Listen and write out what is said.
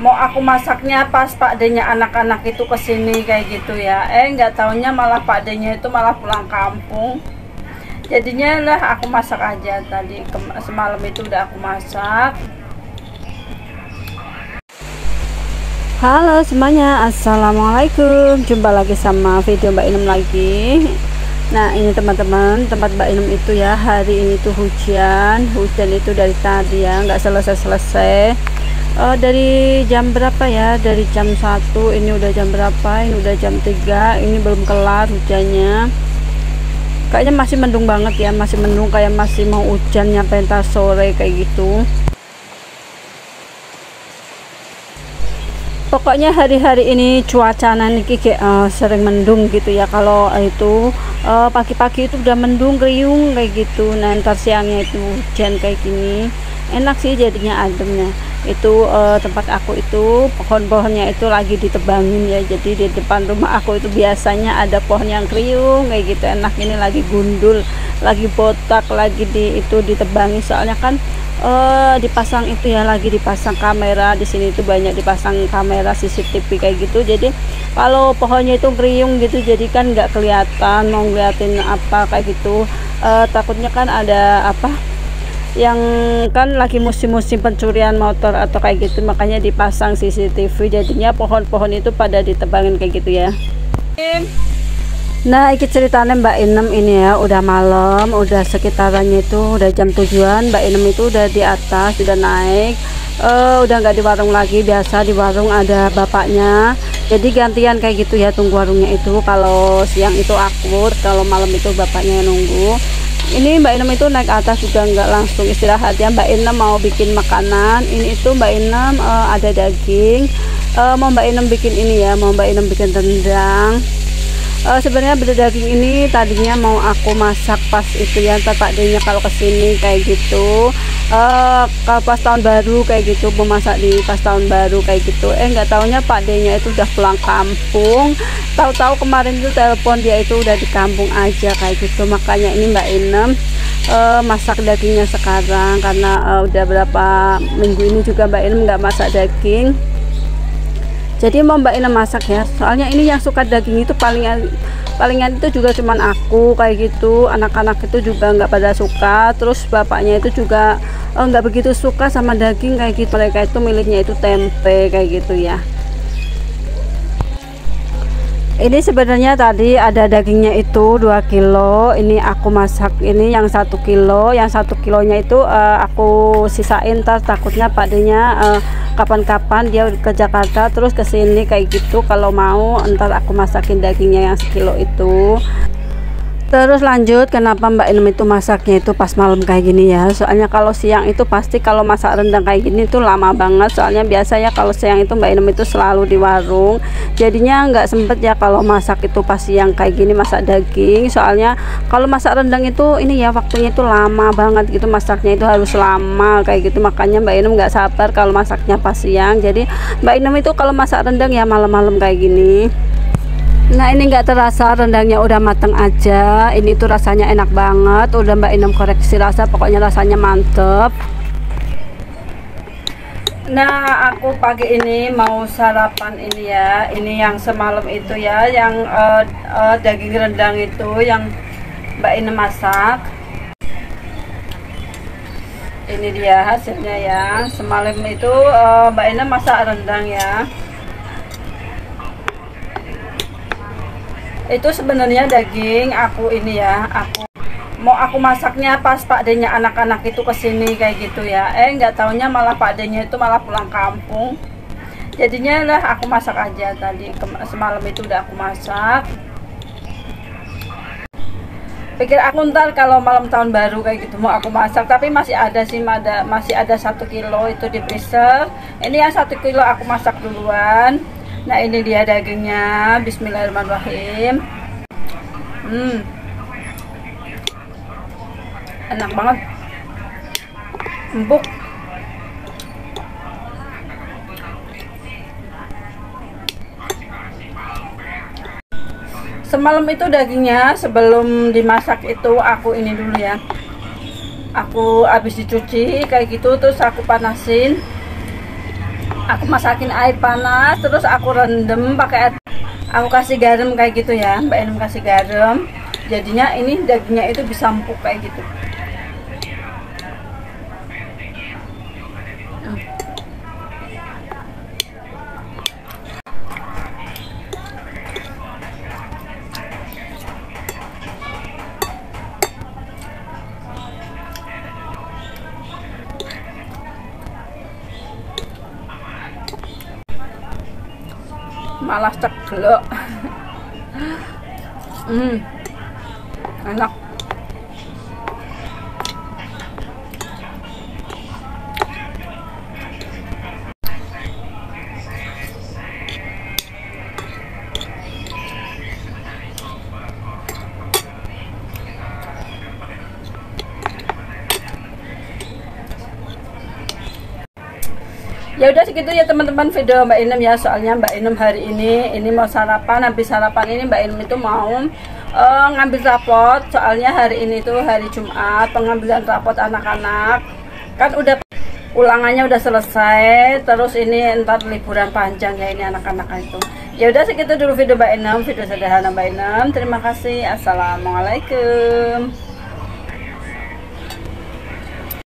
mau aku masaknya pas Pak D-nya anak-anak itu kesini kayak gitu ya. Nggak taunya malah Pak D-nya itu malah pulang kampung. Jadinya lah aku masak aja tadi. Semalam itu udah aku masak. Halo semuanya, assalamualaikum. Jumpa lagi sama video Mbak Inem lagi. Nah ini teman-teman, tempat Mbak Inem itu ya, hari ini tuh hujan itu dari tadi ya, nggak selesai. Dari jam berapa ya, dari jam 1, ini udah jam berapa, ini udah jam 3, ini belum kelar hujannya. Kayaknya masih mendung banget ya, masih mendung, kayak masih mau hujan nyampe entar sore kayak gitu. Pokoknya hari-hari ini cuaca nanti kayak sering mendung gitu ya. Kalau itu pagi-pagi itu udah mendung kriung kayak gitu. Nah ntar siangnya itu hujan kayak gini, enak sih jadinya ademnya. Itu tempat aku itu pohon-pohonnya itu lagi ditebangin ya. Jadi di depan rumah aku itu biasanya ada pohon yang kriung kayak gitu, enak. Ini lagi gundul, lagi botak, lagi ditebangin. Soalnya kan dipasang itu ya, lagi dipasang kamera di sini itu, banyak dipasang kamera CCTV kayak gitu. Jadi kalau pohonnya itu kriung gitu, jadi kan nggak kelihatan mau ngeliatin apa kayak gitu. Takutnya kan ada apa yang kan lagi musim-musim pencurian motor atau kayak gitu, makanya dipasang CCTV. Jadinya pohon-pohon itu pada ditebangin kayak gitu ya. Nah ini ceritanya Mbak Inem ini ya, udah malam, udah sekitarannya itu udah jam 7-an. Mbak Inem itu udah di atas, udah naik, udah nggak di warung lagi. Biasa di warung ada bapaknya, jadi gantian kayak gitu ya, tunggu warungnya itu. Kalau siang itu aku, kalau malam itu bapaknya yang nunggu. Ini Mbak Inem itu naik atas juga nggak langsung istirahat ya. Mbak Inem mau bikin makanan. Ini itu Mbak Inem ada daging, mau Mbak Inem bikin ini ya, mau Mbak Inem bikin rendang. Sebenarnya daging ini tadinya mau aku masak pas itu ya, ntar Pak D-nya kalau kesini kayak gitu, kalau pas tahun baru kayak gitu, mau masak di pas tahun baru kayak gitu. Nggak taunya Pak D-nya itu udah pulang kampung. Tahu-tahu kemarin itu telepon dia itu udah di kampung aja kayak gitu. Makanya ini Mbak Inem masak dagingnya sekarang, karena udah berapa minggu ini juga Mbak Inem nggak masak daging. Jadi mau Mbak Inem masak ya, soalnya ini yang suka daging itu palingan itu juga cuman aku kayak gitu. Anak-anak itu juga nggak pada suka, terus bapaknya itu juga nggak begitu suka sama daging kayak gitu. Mereka itu miliknya itu tempe kayak gitu ya. Ini sebenarnya tadi ada dagingnya itu 2 kilo. Ini aku masak ini yang 1 kilo, yang 1 kilonya itu aku sisain, takutnya Pak D-nya kapan-kapan dia ke Jakarta terus ke sini kayak gitu. Kalau mau ntar aku masakin dagingnya yang sekilo itu. Terus lanjut, kenapa Mbak Inem itu masaknya itu pas malam kayak gini ya. Soalnya kalau siang itu pasti kalau masak rendang kayak gini itu lama banget. Soalnya biasanya kalau siang itu Mbak Inem itu selalu di warung. Jadinya nggak sempet ya kalau masak itu pas siang kayak gini, masak daging. Soalnya kalau masak rendang itu ini ya, waktunya itu lama banget gitu, masaknya itu harus lama kayak gitu. Makanya Mbak Inem nggak sabar kalau masaknya pas siang. Jadi Mbak Inem itu kalau masak rendang ya malam-malam kayak gini. Nah ini nggak terasa rendangnya udah mateng aja. Ini tuh rasanya enak banget. Udah Mbak Inem koreksi rasa, pokoknya rasanya mantep. Nah aku pagi ini mau sarapan ini ya. Ini yang semalam itu ya, yang daging rendang itu yang Mbak Inem masak. Ini dia hasilnya ya. Semalam itu Mbak Inem masak rendang ya. Itu sebenarnya daging aku ini ya, aku masaknya pas Pak D-nya anak-anak itu kesini kayak gitu ya. Nggak taunya malah Pak D-nya itu malah pulang kampung. Jadinya lah aku masak aja tadi. Semalam itu udah aku masak. Pikir aku ntar kalau malam tahun baru kayak gitu mau aku masak, tapi masih ada sih, masih ada 1 kilo itu di freezer. Ini yang 1 kilo aku masak duluan. Nah ini dia dagingnya, bismillahirrahmanirrahim. Enak banget, empuk. Semalam itu dagingnya sebelum dimasak itu aku ini dulu ya, aku habis dicuci kayak gitu, terus aku panasin. Aku masakin air panas, terus aku rendem pakai, aku kasih garam kayak gitu ya, Mbak Inem kasih garam. Jadinya ini dagingnya itu bisa empuk kayak gitu. Malah ceglok. Enak. Ya udah segitu ya teman-teman video Mbak Inem ya, soalnya Mbak Inem hari ini mau sarapan. Habis sarapan ini Mbak Inem itu mau ngambil rapot, soalnya hari ini tuh hari Jumat, pengambilan rapot anak-anak kan udah ulangannya udah selesai, terus ini ntar liburan panjang ya ini anak-anak itu. Ya udah segitu dulu video Mbak Inem, video sederhana Mbak Inem. Terima kasih, assalamualaikum.